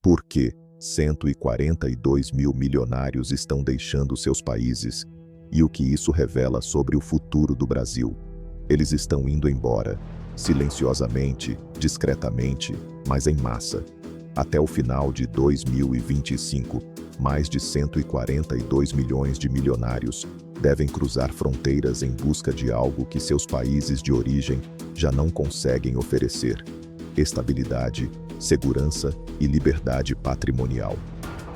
Por que 142 mil milionários estão deixando seus países e o que isso revela sobre o futuro do Brasil? Eles estão indo embora, silenciosamente, discretamente, mas em massa. Até o final de 2025, mais de 142 milhões de milionários devem cruzar fronteiras em busca de algo que seus países de origem já não conseguem oferecer: estabilidade, segurança e liberdade patrimonial.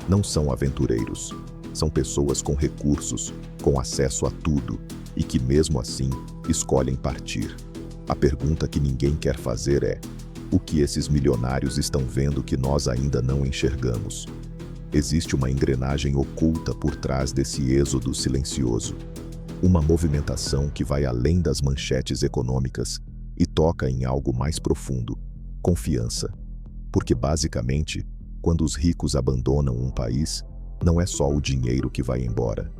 Não são aventureiros, são pessoas com recursos, com acesso a tudo, e que mesmo assim escolhem partir. A pergunta que ninguém quer fazer é: o que esses milionários estão vendo que nós ainda não enxergamos? Existe uma engrenagem oculta por trás desse êxodo silencioso. Uma movimentação que vai além das manchetes econômicas e toca em algo mais profundo: confiança. Porque basicamente, quando os ricos abandonam um país, não é só o dinheiro que vai embora.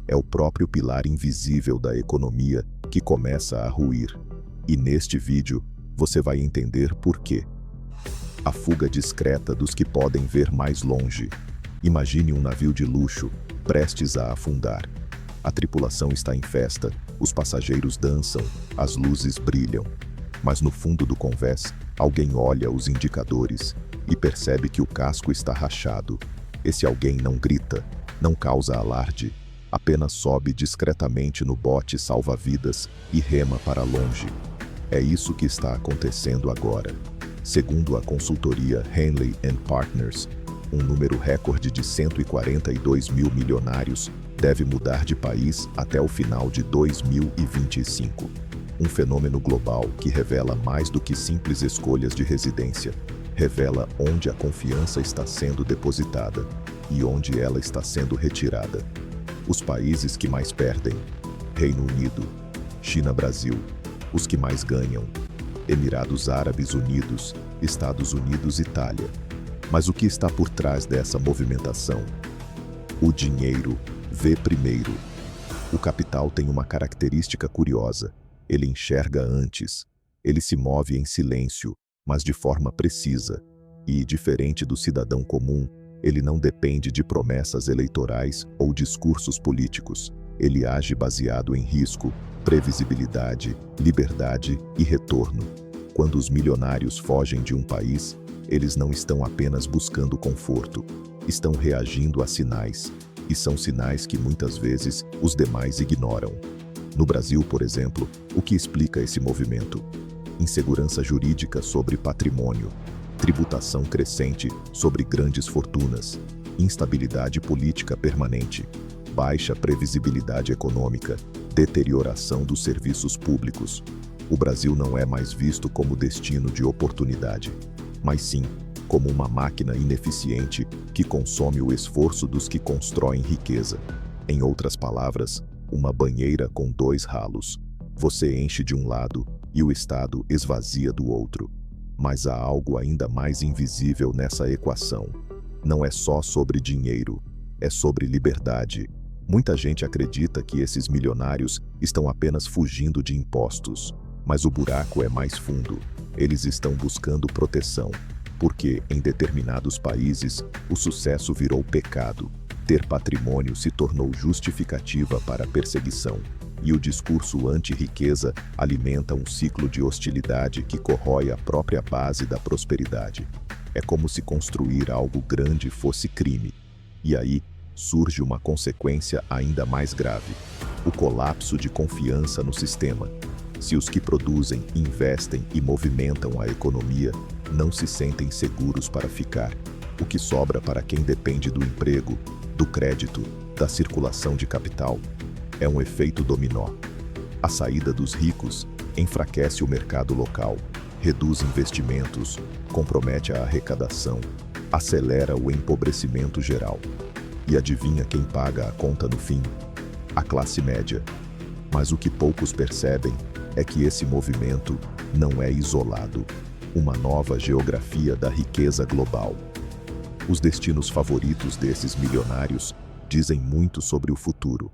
É o próprio pilar invisível da economia que começa a ruir. E neste vídeo, você vai entender por quê. A fuga discreta dos que podem ver mais longe. Imagine um navio de luxo, prestes a afundar. A tripulação está em festa, os passageiros dançam, as luzes brilham. Mas no fundo do convés, alguém olha os indicadores e percebe que o casco está rachado. Esse alguém não grita, não causa alarde, apenas sobe discretamente no bote salva-vidas e rema para longe. É isso que está acontecendo agora. Segundo a consultoria Henley & Partners, um número recorde de 142 mil milionários deve mudar de país até o final de 2025. Um fenômeno global que revela mais do que simples escolhas de residência. Revela onde a confiança está sendo depositada e onde ela está sendo retirada. Os países que mais perdem: Reino Unido, China, Brasil. Os que mais ganham: Emirados Árabes Unidos, Estados Unidos, Itália. Mas o que está por trás dessa movimentação? O dinheiro vê primeiro. O capital tem uma característica curiosa: ele enxerga antes. Ele se move em silêncio, mas de forma precisa. E, diferente do cidadão comum, ele não depende de promessas eleitorais ou discursos políticos. Ele age baseado em risco, previsibilidade, liberdade e retorno. Quando os milionários fogem de um país, eles não estão apenas buscando conforto, estão reagindo a sinais, e são sinais que muitas vezes os demais ignoram. No Brasil, por exemplo, o que explica esse movimento? Insegurança jurídica sobre patrimônio, tributação crescente sobre grandes fortunas, instabilidade política permanente, baixa previsibilidade econômica, deterioração dos serviços públicos. O Brasil não é mais visto como destino de oportunidade, mas sim como uma máquina ineficiente que consome o esforço dos que constroem riqueza. Em outras palavras, uma banheira com dois ralos. Você enche de um lado e o Estado esvazia do outro. Mas há algo ainda mais invisível nessa equação. Não é só sobre dinheiro, é sobre liberdade. Muita gente acredita que esses milionários estão apenas fugindo de impostos, mas o buraco é mais fundo. Eles estão buscando proteção, porque em determinados países o sucesso virou pecado. Ter patrimônio se tornou justificativa para a perseguição, e o discurso anti-riqueza alimenta um ciclo de hostilidade que corrói a própria base da prosperidade. É como se construir algo grande fosse crime. E aí surge uma consequência ainda mais grave: o colapso de confiança no sistema. Se os que produzem, investem e movimentam a economia não se sentem seguros para ficar, o que sobra para quem depende do emprego, do crédito, da circulação de capital? É um efeito dominó. A saída dos ricos enfraquece o mercado local, reduz investimentos, compromete a arrecadação, acelera o empobrecimento geral. E adivinha quem paga a conta no fim? A classe média. Mas o que poucos percebem é que esse movimento não é isolado. Uma nova geografia da riqueza global. Os destinos favoritos desses milionários dizem muito sobre o futuro.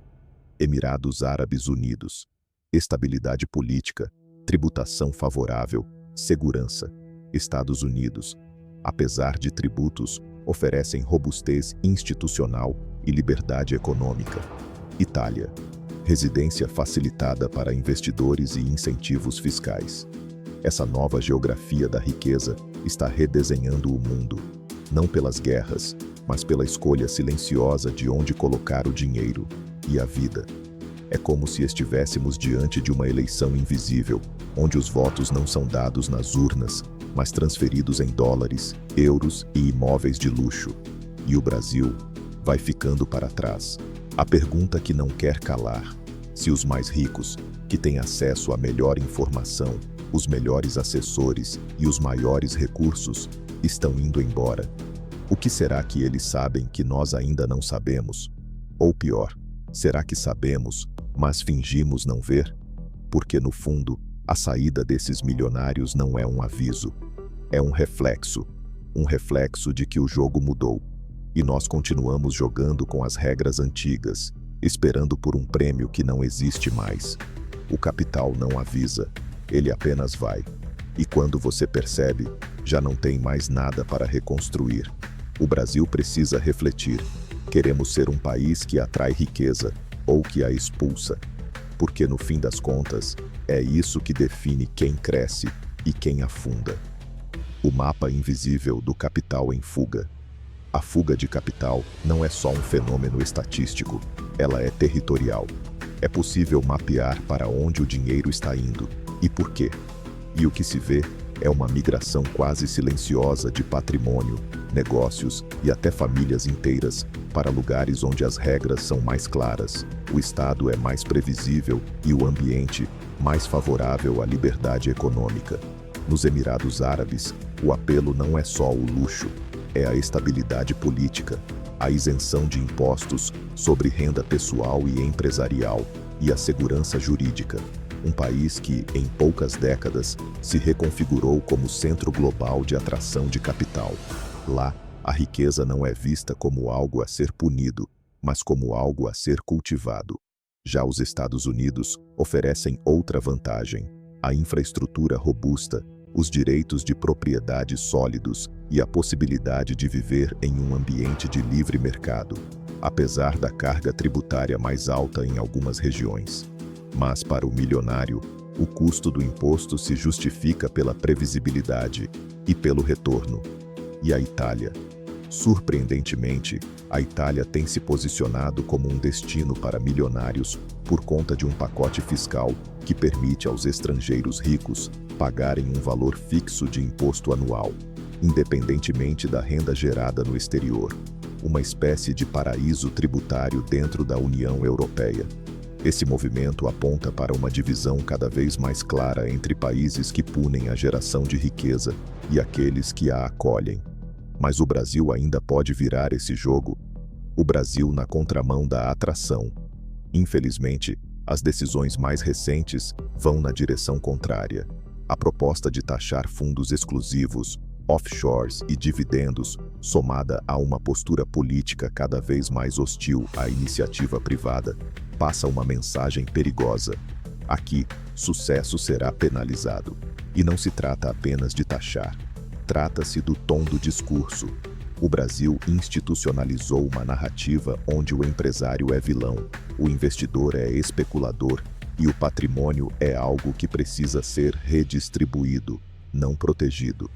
Emirados Árabes Unidos. Estabilidade política, tributação favorável, segurança. Estados Unidos. Apesar de tributos, oferecem robustez institucional e liberdade econômica. Itália. Residência facilitada para investidores e incentivos fiscais. Essa nova geografia da riqueza está redesenhando o mundo, não pelas guerras, mas pela escolha silenciosa de onde colocar o dinheiro e a vida. É como se estivéssemos diante de uma eleição invisível, onde os votos não são dados nas urnas, mas transferidos em dólares, euros e imóveis de luxo. E o Brasil vai ficando para trás. A pergunta que não quer calar: se os mais ricos, que têm acesso à melhor informação, os melhores assessores e os maiores recursos, estão indo embora, o que será que eles sabem que nós ainda não sabemos? Ou pior, será que sabemos, mas fingimos não ver? Porque no fundo, a saída desses milionários não é um aviso, é um reflexo de que o jogo mudou. E nós continuamos jogando com as regras antigas, esperando por um prêmio que não existe mais. O capital não avisa, ele apenas vai. E quando você percebe, já não tem mais nada para reconstruir. O Brasil precisa refletir. Queremos ser um país que atrai riqueza ou que a expulsa? Porque no fim das contas, é isso que define quem cresce e quem afunda. O mapa invisível do capital em fuga. A fuga de capital não é só um fenômeno estatístico, ela é territorial. É possível mapear para onde o dinheiro está indo e por quê. E o que se vê é uma migração quase silenciosa de patrimônio, negócios e até famílias inteiras para lugares onde as regras são mais claras, o Estado é mais previsível e o ambiente mais favorável à liberdade econômica. Nos Emirados Árabes, o apelo não é só o luxo, é a estabilidade política, a isenção de impostos sobre renda pessoal e empresarial e a segurança jurídica. Um país que, em poucas décadas, se reconfigurou como centro global de atração de capital. Lá, a riqueza não é vista como algo a ser punido, mas como algo a ser cultivado. Já os Estados Unidos oferecem outra vantagem: a infraestrutura robusta, os direitos de propriedade sólidos e a possibilidade de viver em um ambiente de livre mercado, apesar da carga tributária mais alta em algumas regiões. Mas para o milionário, o custo do imposto se justifica pela previsibilidade e pelo retorno. E a Itália? Surpreendentemente, a Itália tem se posicionado como um destino para milionários por conta de um pacote fiscal que permite aos estrangeiros ricos pagarem um valor fixo de imposto anual, independentemente da renda gerada no exterior, uma espécie de paraíso tributário dentro da União Europeia. Esse movimento aponta para uma divisão cada vez mais clara entre países que punem a geração de riqueza e aqueles que a acolhem. Mas o Brasil ainda pode virar esse jogo. O Brasil na contramão da atração. Infelizmente, as decisões mais recentes vão na direção contrária. A proposta de taxar fundos exclusivos, offshores e dividendos, somada a uma postura política cada vez mais hostil à iniciativa privada, passa uma mensagem perigosa. Aqui, sucesso será penalizado. E não se trata apenas de taxar. Trata-se do tom do discurso. O Brasil institucionalizou uma narrativa onde o empresário é vilão, o investidor é especulador e o patrimônio é algo que precisa ser redistribuído, não protegido.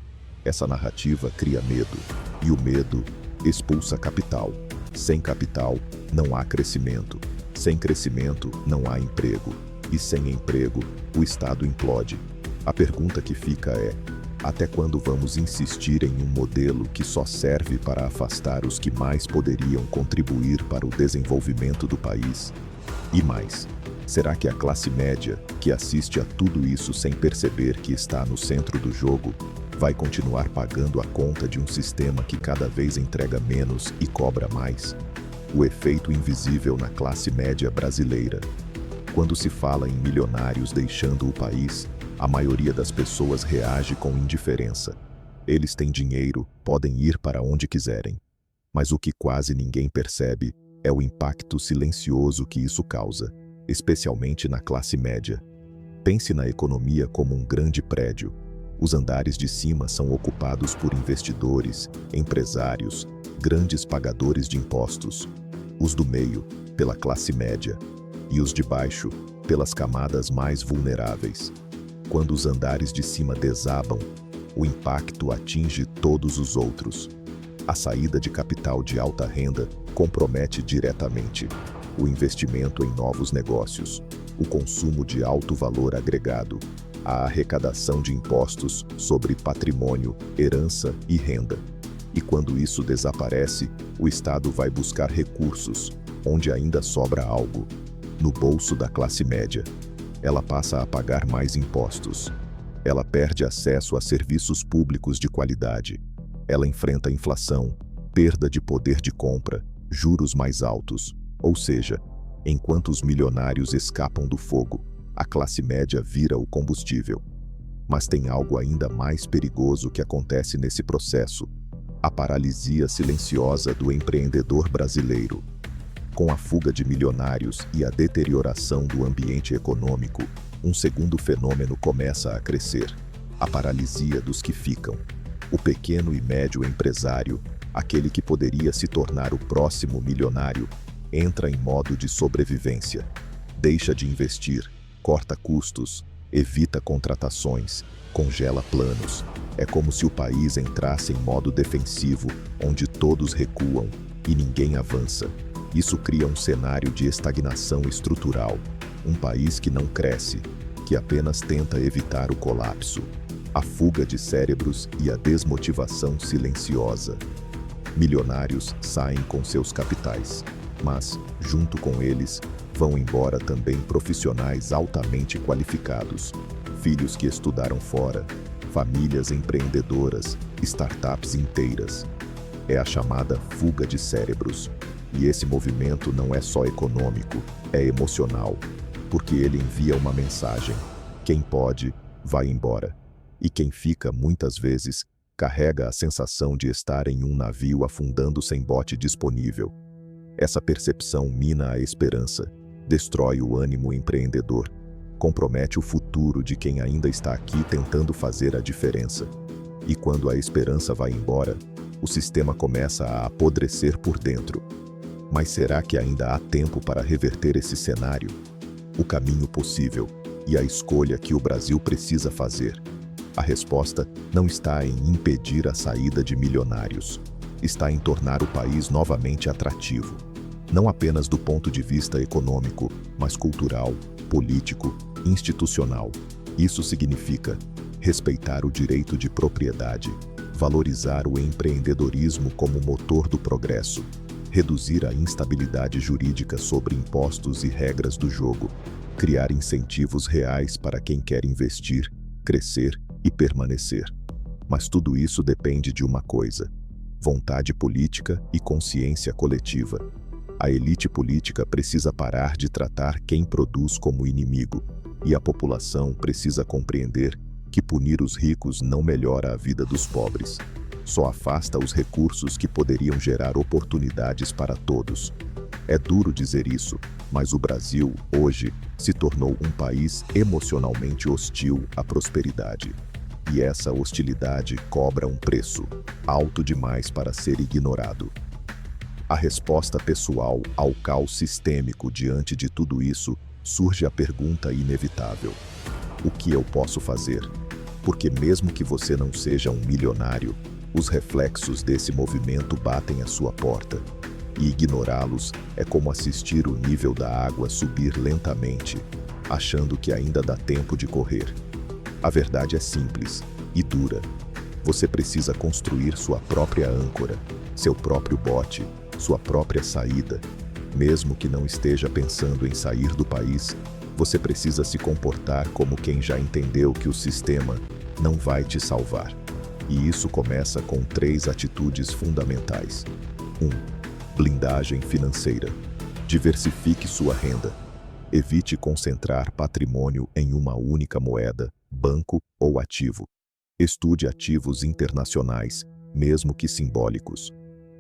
Essa narrativa cria medo, e o medo expulsa capital. Sem capital, não há crescimento. Sem crescimento, não há emprego. E sem emprego, o Estado implode. A pergunta que fica é: até quando vamos insistir em um modelo que só serve para afastar os que mais poderiam contribuir para o desenvolvimento do país? E mais, será que a classe média, que assiste a tudo isso sem perceber que está no centro do jogo, vai continuar pagando a conta de um sistema que cada vez entrega menos e cobra mais? O efeito invisível na classe média brasileira. Quando se fala em milionários deixando o país, a maioria das pessoas reage com indiferença. Eles têm dinheiro, podem ir para onde quiserem. Mas o que quase ninguém percebe é o impacto silencioso que isso causa, especialmente na classe média. Pense na economia como um grande prédio. Os andares de cima são ocupados por investidores, empresários, grandes pagadores de impostos. Os do meio, pela classe média, e os de baixo, pelas camadas mais vulneráveis. Quando os andares de cima desabam, o impacto atinge todos os outros. A saída de capital de alta renda compromete diretamente o investimento em novos negócios, o consumo de alto valor agregado, a arrecadação de impostos sobre patrimônio, herança e renda. E quando isso desaparece, o Estado vai buscar recursos, onde ainda sobra algo, no bolso da classe média. Ela passa a pagar mais impostos. Ela perde acesso a serviços públicos de qualidade. Ela enfrenta inflação, perda de poder de compra, juros mais altos. Ou seja, enquanto os milionários escapam do fogo, a classe média vira o combustível. Mas tem algo ainda mais perigoso que acontece nesse processo: a paralisia silenciosa do empreendedor brasileiro. Com a fuga de milionários e a deterioração do ambiente econômico, um segundo fenômeno começa a crescer: a paralisia dos que ficam. O pequeno e médio empresário, aquele que poderia se tornar o próximo milionário, entra em modo de sobrevivência. Deixa de investir, corta custos, evita contratações, congela planos. É como se o país entrasse em modo defensivo, onde todos recuam e ninguém avança. Isso cria um cenário de estagnação estrutural, um país que não cresce, que apenas tenta evitar o colapso, a fuga de cérebros e a desmotivação silenciosa. Milionários saem com seus capitais, mas, junto com eles, vão embora também profissionais altamente qualificados, filhos que estudaram fora, famílias empreendedoras, startups inteiras. É a chamada fuga de cérebros. E esse movimento não é só econômico, é emocional, porque ele envia uma mensagem: quem pode, vai embora. E quem fica, muitas vezes, carrega a sensação de estar em um navio afundando sem bote disponível. Essa percepção mina a esperança, destrói o ânimo empreendedor, compromete o futuro de quem ainda está aqui tentando fazer a diferença. E quando a esperança vai embora, o sistema começa a apodrecer por dentro. Mas será que ainda há tempo para reverter esse cenário? O caminho possível e a escolha que o Brasil precisa fazer. A resposta não está em impedir a saída de milionários. Está em tornar o país novamente atrativo. Não apenas do ponto de vista econômico, mas cultural, político, institucional. Isso significa respeitar o direito de propriedade, valorizar o empreendedorismo como motor do progresso, reduzir a instabilidade jurídica sobre impostos e regras do jogo, criar incentivos reais para quem quer investir, crescer e permanecer. Mas tudo isso depende de uma coisa: vontade política e consciência coletiva. A elite política precisa parar de tratar quem produz como inimigo, e a população precisa compreender que punir os ricos não melhora a vida dos pobres. Só afasta os recursos que poderiam gerar oportunidades para todos. É duro dizer isso, mas o Brasil, hoje, se tornou um país emocionalmente hostil à prosperidade. E essa hostilidade cobra um preço, alto demais para ser ignorado. A resposta pessoal ao caos sistêmico diante de tudo isso, surge a pergunta inevitável: o que eu posso fazer? Porque mesmo que você não seja um milionário, os reflexos desse movimento batem à sua porta. E ignorá-los é como assistir o nível da água subir lentamente, achando que ainda dá tempo de correr. A verdade é simples e dura. Você precisa construir sua própria âncora, seu próprio bote, sua própria saída. Mesmo que não esteja pensando em sair do país, você precisa se comportar como quem já entendeu que o sistema não vai te salvar. E isso começa com 3 atitudes fundamentais. 1. Blindagem financeira. Diversifique sua renda. Evite concentrar patrimônio em uma única moeda, banco ou ativo. Estude ativos internacionais, mesmo que simbólicos.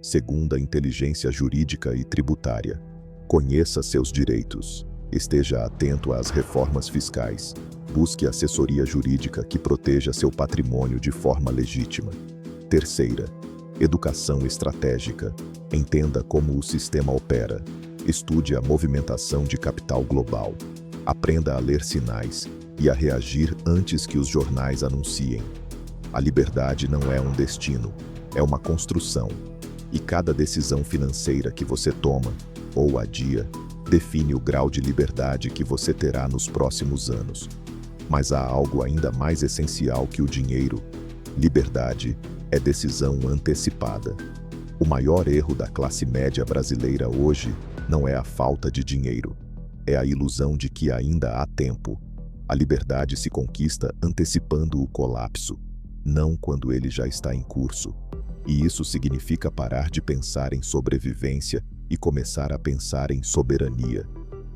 Segunda, inteligência jurídica e tributária. Conheça seus direitos. Esteja atento às reformas fiscais. Busque assessoria jurídica que proteja seu patrimônio de forma legítima. Terceira, educação estratégica. Entenda como o sistema opera. Estude a movimentação de capital global. Aprenda a ler sinais e a reagir antes que os jornais anunciem. A liberdade não é um destino, é uma construção. E cada decisão financeira que você toma, ou adia, define o grau de liberdade que você terá nos próximos anos. Mas há algo ainda mais essencial que o dinheiro. Liberdade é decisão antecipada. O maior erro da classe média brasileira hoje não é a falta de dinheiro. É a ilusão de que ainda há tempo. A liberdade se conquista antecipando o colapso, não quando ele já está em curso. E isso significa parar de pensar em sobrevivência e começar a pensar em soberania.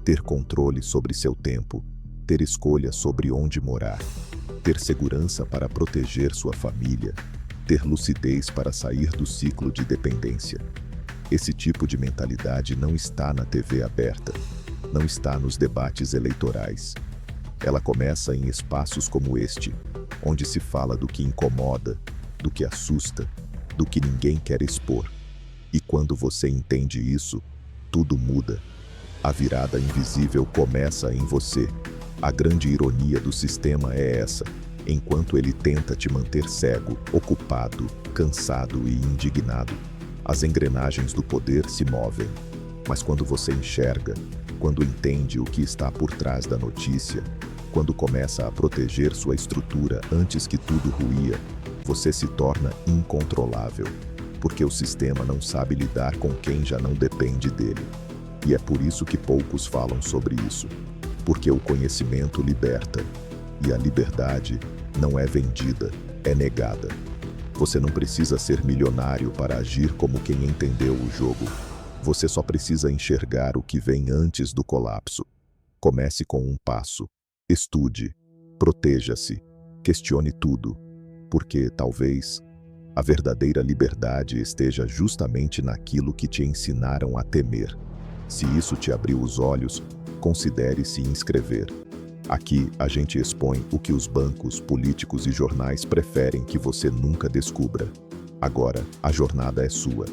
Ter controle sobre seu tempo, ter escolha sobre onde morar, ter segurança para proteger sua família, ter lucidez para sair do ciclo de dependência. Esse tipo de mentalidade não está na TV aberta, não está nos debates eleitorais. Ela começa em espaços como este, onde se fala do que incomoda, do que assusta, do que ninguém quer expor. E quando você entende isso, tudo muda. A virada invisível começa em você. A grande ironia do sistema é essa. Enquanto ele tenta te manter cego, ocupado, cansado e indignado, as engrenagens do poder se movem. Mas quando você enxerga, quando entende o que está por trás da notícia, quando começa a proteger sua estrutura antes que tudo ruía, você se torna incontrolável, porque o sistema não sabe lidar com quem já não depende dele. E é por isso que poucos falam sobre isso, porque o conhecimento liberta, e a liberdade não é vendida, é negada. Você não precisa ser milionário para agir como quem entendeu o jogo. Você só precisa enxergar o que vem antes do colapso. Comece com um passo. Estude, proteja-se, questione tudo, porque, talvez, a verdadeira liberdade esteja justamente naquilo que te ensinaram a temer. Se isso te abriu os olhos, considere se inscrever. Aqui a gente expõe o que os bancos, políticos e jornais preferem que você nunca descubra. Agora, a jornada é sua.